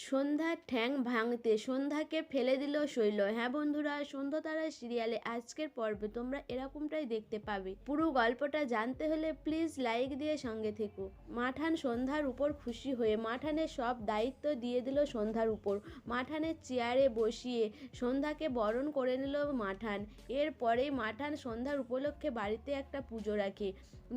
সন্ধ্যার ঠ্যাং ভাঙতে সন্ধ্যাকে ফেলে দিল শৈল। হ্যাঁ বন্ধুরা, সন্ধ্যাতারা সিরিয়ালে আজকের পর্বে তোমরা এরকমটাই দেখতে পাবে। পুরো গল্পটা জানতে হলে প্লিজ লাইক দিয়ে সঙ্গে থেকো। মাঠান সন্ধ্যার উপর খুশি হয়ে মাঠানের সব দায়িত্ব দিয়ে দিল সন্ধ্যার উপর। মাঠানের চেয়ারে বসিয়ে সন্ধ্যাকে বরণ করে নিল মাঠান। এরপরেই মাঠান সন্ধ্যার উপলক্ষে বাড়িতে একটা পুজো রাখে,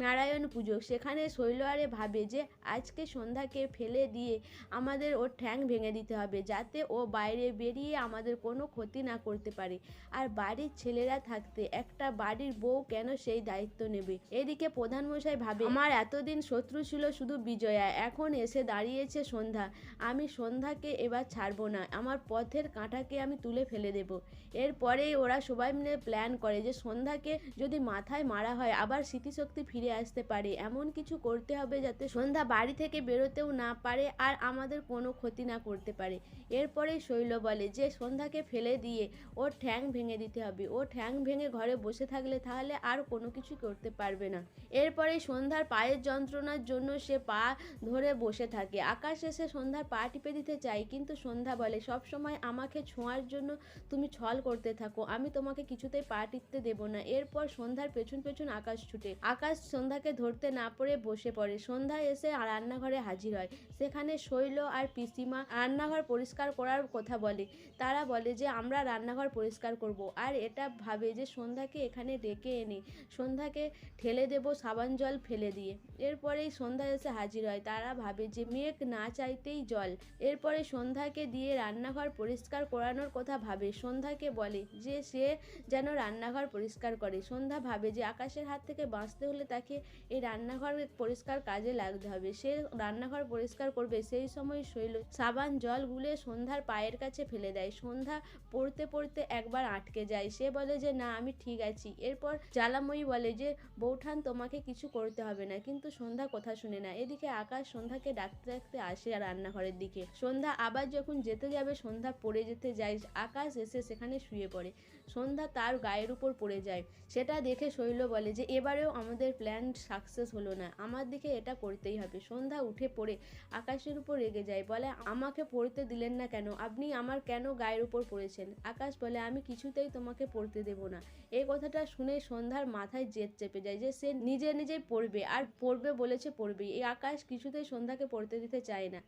নারায়ণ পুজো। সেখানে শৈল আরে ভাবে যে আজকে সন্ধ্যাকে ফেলে দিয়ে আমাদের ওর ঠ্যাং ভেঙে দিতে হবে, যাতে ও বাইরে বেরিয়ে আমাদের কোনো ক্ষতি না করতে পারে। আর বাড়ির ছেলেরা থাকতে একটা বাড়ির বউ কেন সেই দায়িত্ব নেবে? এদিকে প্রধানমশাই ভাবে আমার এতদিন শত্রু ছিল শুধু বিজয়া, এখন এসে দাঁড়িয়েছে সন্ধ্যা। আমি সন্ধ্যাকে এবার ছাড়বো না, আমার পথের কাঁটাকে আমি তুলে ফেলে দেব। এরপরেই ওরা সবাই মিলে প্ল্যান করে যে সন্ধ্যাকে যদি মাথায় মারা হয় আবার স্মৃতিশক্তি ফিরে আসতে পারে, এমন কিছু করতে হবে যাতে সন্ধ্যা বাড়ি থেকে বেরোতেও না পারে আর আমাদের কোনো ক্ষতি না করতে পারে। এরপরে শৈল বলে যে সন্ধ্যাকে ফেলে দিয়ে ওর ঠ্যাং ভেঙে দিতে হবে। ও ঠ্যাং ভেঙে ঘরে বসে থাকলে তাহলে আর কোনো কিছু করতে পারবে না। এরপরে সন্ধ্যার পায়ের যন্ত্রণার জন্য সে পা ধরে বসে থাকে। আকাশ এসে সন্ধ্যার পা টিপে দিতে চায়, কিন্তু সন্ধ্যা বলে সব সময় আমাকে ছোঁয়ার জন্য তুমি ছল করতে থাকো, আমি তোমাকে কিছুতেই পা টিপতে দেবো না। এরপর সন্ধ্যার পেছন পেছন আকাশ ছুটে। আকাশ সন্ধ্যাকে ধরতে না পেরে বসে পড়ে। সন্ধ্যা এসে রান্নাঘরে হাজির হয়। সেখানে শৈল আর পিসিমা রান্নাঘর পরিষ্কার করার কথা বলে। তারা বলে যে আমরা রান্নাঘর পরিষ্কার করব, আর এটা ভাবে যে সন্ধ্যাকে এখানে ডেকে এনে সন্ধ্যাকে ঠেলে দেব সাবান জল ফেলে দিয়ে। এরপরেই সন্ধ্যা এসে হাজির হয়। তারা ভাবে যে মেঘ না চাইতেই জল। এরপরে সন্ধ্যাকে দিয়ে রান্নাঘর পরিষ্কার করানোর কথা ভাবে। সন্ধ্যাকে বলে যে সে যেন রান্নাঘর পরিষ্কার করে। সন্ধ্যা ভাবে যে আকাশের হাত থেকে বাঁচতে হলে তাকে এই রান্নাঘর পরিষ্কার কাজে লাগতে হবে। সে রান্নাঘর পরিষ্কার করবে, সেই সময় শৈল সাবান জল গুলে সন্ধ্যার পায়ের কাছে ফেলে দেয়। সন্ধ্যা পড়তে পড়তে একবার আটকে যায়। সে বলে যে না, আমি ঠিক আছি। এরপর জ্বালাময়ী বলে যে বৌঠান তোমাকে কিছু করতে হবে না, কিন্তু সন্ধ্যা কথা শুনে না। এদিকে আকাশ সন্ধ্যাকে ডাকতে ডাকতে আসে রান্নাঘরের দিকে। সন্ধ্যা আবার যখন যেতে যাবে, সন্ধ্যা পড়ে যেতে যায়। আকাশ এসে সেখানে শুয়ে পড়ে। সন্ধ্যা তার গায়ের উপর পড়ে যায়। সেটা দেখে শৈল বলে যে এবারেও আমাদের প্ল্যান সাকসেস হলো না, আমার দিকে এটা করতেই হবে। সন্ধ্যা উঠে পড়ে আকাশের উপর রেগে যায়, বলে আমাকে পড়তে দিলেন না কেন? আপনি আমার কেন গায়ের উপর পড়েছেন? আকাশ বলে আমি কিছুতেই তোমাকে পড়তে দেব না। এই কথাটা শুনে সন্ধ্যার মাথায় জেদ চেপে যায় যে সে নিজে নিজেই পড়বে, আর পড়বে বলেছে পড়বেই। এই আকাশ কিছুতেই সন্ধ্যাকে পড়তে দিতে চায় না।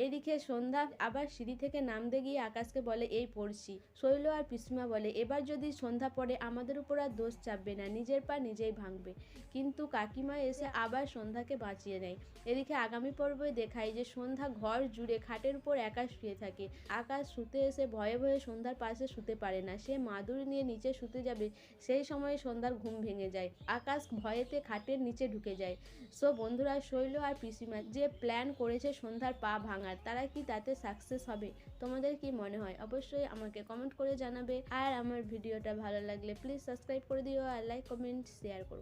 এদিকে সন্ধ্যা আবার সিঁড়ি থেকে নামতে গিয়ে আকাশকে বলে এই পড়ছি। শৈল আর পিসিমা বলে এবার যদি সন্ধ্যা পড়ে আমাদের উপর আর দোষ চাপবে না, নিজের পা নিজেই ভাঙবে। কিন্তু কাকিমা এসে আবার সন্ধ্যাকে বাঁচিয়ে নেয়। এদিকে আগামী পর্বে দেখায় যে সন্ধ্যা ঘর জুড়ে খাটের উপর একা শুয়ে থাকে। আকাশ শুতে এসে ভয়ে ভয়ে সন্ধ্যার পাশে শুতে পারে না। সে মাদুর নিয়ে নিচে শুতে যাবে, সেই সময় সন্ধ্যার ঘুম ভেঙে যায়। আকাশ ভয়েতে খাটের নিচে ঢুকে যায়। সো বন্ধুরা, শৈল আর পিসিমা যে প্ল্যান করেছে সন্ধ্যার পা ভাঙার, তারা কি তাতে সাকসেস হবে? তোমাদের কি মনে হয়? অবশ্যই আমাকে কমেন্ট করে জানাবে। আর আমার ভিডিওটা ভালো লাগলে প্লিজ সাবস্ক্রাইব করে দিও, আর লাইক কমেন্ট শেয়ার করো।